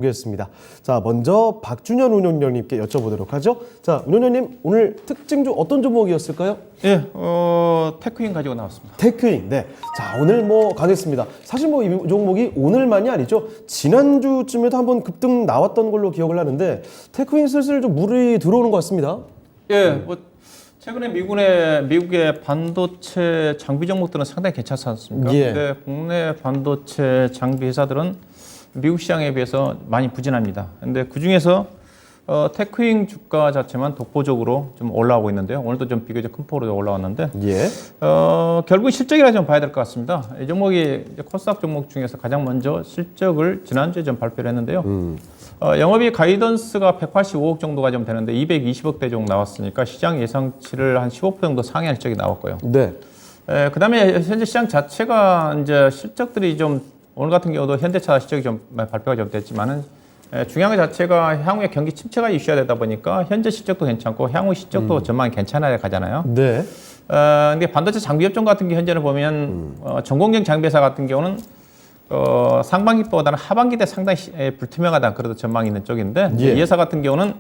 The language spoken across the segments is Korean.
보겠습니다. 자, 먼저 박준현 운영위원님께 여쭤보도록 하죠. 자, 운영위원님 오늘 특징 중 어떤 종목이었을까요? 예, 테크인 가지고 나왔습니다. 테크인. 네. 자, 오늘 가겠습니다. 사실 이 종목이 오늘만이 아니죠. 지난주쯤에도 한번 급등 나왔던 걸로 기억을 하는데 테크인 슬슬 좀 물이 들어오는 것 같습니다. 예, 최근에 미국의 반도체 장비 종목들은 상당히 괜찮지 않습니까? 예. 근데 국내 반도체 장비 회사들은 미국 시장에 비해서 많이 부진합니다. 근데 그 중에서 테크인 주가 자체만 독보적으로 좀 올라오고 있는데요. 오늘도 좀 비교적 큰 폭으로 올라왔는데, 예. 결국 실적이라 좀 봐야 될 것 같습니다. 이 종목이 이제 코스닥 종목 중에서 가장 먼저 실적을 지난주에 좀 발표를 했는데요. 영업이익 가이던스가 185억 정도가 좀 되는데 220억대 정도 나왔으니까 시장 예상치를 한 15% 정도 상회할 실적이 나왔고요. 네. 그다음에 현재 시장 자체가 이제 실적들이 좀 오늘 같은 경우도 현대차 실적이 좀 발표가 좀 됐지만은 중요한 것 자체가 향후에 경기 침체가 이슈가 되다 보니까 현재 실적도 괜찮고 향후 실적도 전망이 괜찮아야 가잖아요. 네. 근데 반도체 장비 업종 같은 게 현재는 보면 전공정 장비회사 같은 경우는 상반기보다는 하반기 때 상당히 불투명하다 그래도 전망이 있는 쪽인데 예. 이 회사 같은 경우는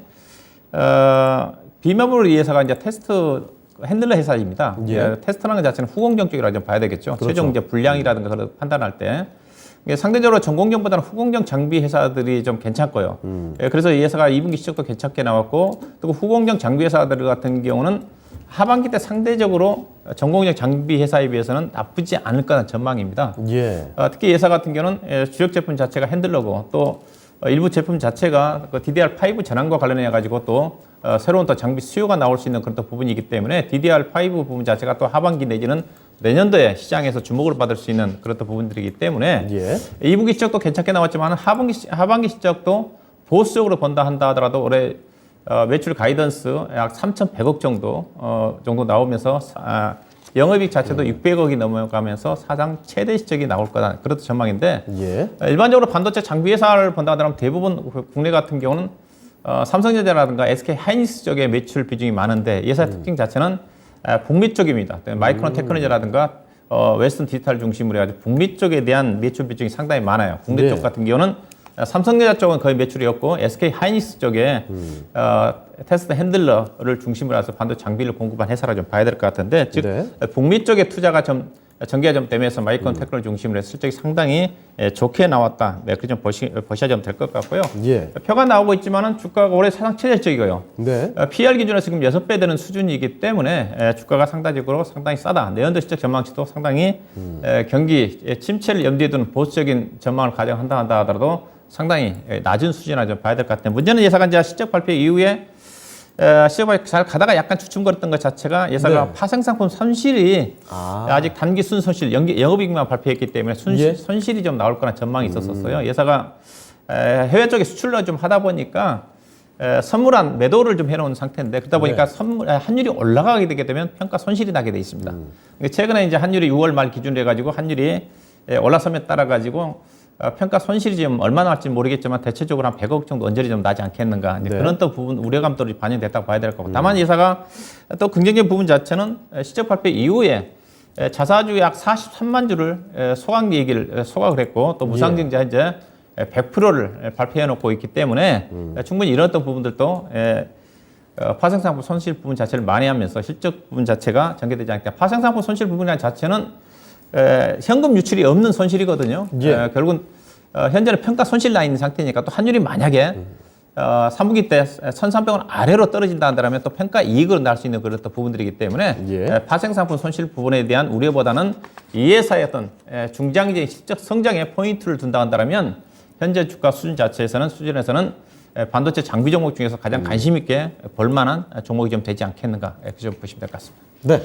비메모리 이 회사가 이제 테스트 핸들러 회사입니다. 예. 테스트라는 것 자체는 후공정 쪽이라 좀 봐야 되겠죠. 그렇죠. 최종 이제 불량이라든가 그런 판단할 때. 상대적으로 전공정보다는 후공정 장비 회사들이 좀 괜찮고요. 그래서 이 회사가 2분기 실적도 괜찮게 나왔고, 또 후공정 장비 회사들 같은 경우는 하반기 때 상대적으로 전공정 장비 회사에 비해서는 나쁘지 않을 거라는 전망입니다. 예. 특히 이 회사 같은 경우는 주력 제품 자체가 핸들러고 또 일부 제품 자체가 DDR5 전환과 관련해 가지고 또 새로운 또 장비 수요가 나올 수 있는 그런 또 부분이기 때문에 DDR5 부분 자체가 또 하반기 내지는 내년도에 시장에서 주목을 받을 수 있는 그런 또 부분들이기 때문에 예. 2분기 실적도 괜찮게 나왔지만 하반기 실적도 보수적으로 본다 한다 하더라도 올해 매출 가이던스 약 3,100억 정도 나오면서 영업이익 자체도 600억이 넘어가면서 사상 최대 실적이 나올 거다. 그렇다 전망인데 예. 일반적으로 반도체 장비 회사를 본다 하더라도 대부분 국내 같은 경우는 삼성전자라든가 SK 하이닉스 쪽에 매출 비중이 많은데 이 회사의 특징 자체는 북미 쪽입니다. 마이크론 테크놀로지라든가 웨스턴 디지털 중심으로 해가지고 북미 쪽에 대한 매출 비중이 상당히 많아요. 국내 네. 쪽 같은 경우는 삼성전자 쪽은 거의 매출이었고 SK 하이닉스 쪽에 테스트 핸들러를 중심으로 해서 반도체 장비를 공급한 회사라 좀 봐야 될 것 같은데 즉 네. 북미 쪽에 투자가 좀 전개가 좀 되면서 마이크론 테크놀로지 중심으로 해서 실적이 상당히 좋게 나왔다. 네, 그렇게 좀 보셔야 좀 될 것 같고요. 예. 표가 나오고 있지만은 주가가 올해 사상 최저적이고요. 네. PR 기준으로 지금 6배 되는 수준이기 때문에 주가가 상당히 싸다. 내년도 실적 전망치도 상당히 경기 침체를 염두에 두는 보수적인 전망을 가정한다 하더라도 상당히 낮은 수준이라 좀 봐야 될 것 같아요. 문제는 예사가 이제 실적 발표 이후에 시험을 잘 가다가 약간 주춤거렸던 것 자체가 예사가 네. 파생상품 손실이 아직 단기 순손실, 영업이익만 발표했기 때문에 예. 손실이 좀 나올 거란 전망이 있었어요. 예사가 해외 쪽에 수출로 좀 하다 보니까 선물한 매도를 좀 해놓은 상태인데 그러다 보니까 환율이 올라가게 되게 되면 평가 손실이 나게 돼 있습니다. 최근에 이제 환율이 6월 말 기준으로 해가지고 환율이 올라섬에 따라 가지고 평가 손실이 좀 얼마나 할지 모르겠지만 대체적으로 한 100억 정도 언저리 좀 나지 않겠는가. 네. 그런 또 부분 우려감도 반영됐다고 봐야 될 거고. 다만 이 회사가 또 긍정적인 부분 자체는 실적 발표 이후에 자사주 약 43만 주를 소각을 했고 또 무상증자 이제 100%를 발표해 놓고 있기 때문에 충분히 이런 어떤 부분들도 파생상품 손실 부분 자체를 만회하면서 실적 부분 자체가 전개되지 않기 때문에 파생상품 손실 부분 자체는 현금 유출이 없는 손실이거든요. 예. 결국은 현재는 평가 손실 나 있는 상태니까 또 환율이 만약에 3분기 때 1,300원 아래로 떨어진다 한다면 또 평가 이익을 날 수 있는 그런 또 부분들이기 때문에 예. 파생상품 손실 부분에 대한 우려보다는 이 회사의 어떤 중장기적인 실적 성장에 포인트를 둔다 한다면 현재 주가 수준에서는 반도체 장비 종목 중에서 가장 관심 있게 볼만한 종목이 좀 되지 않겠는가, 좀 보시면 될 것 같습니다. 네.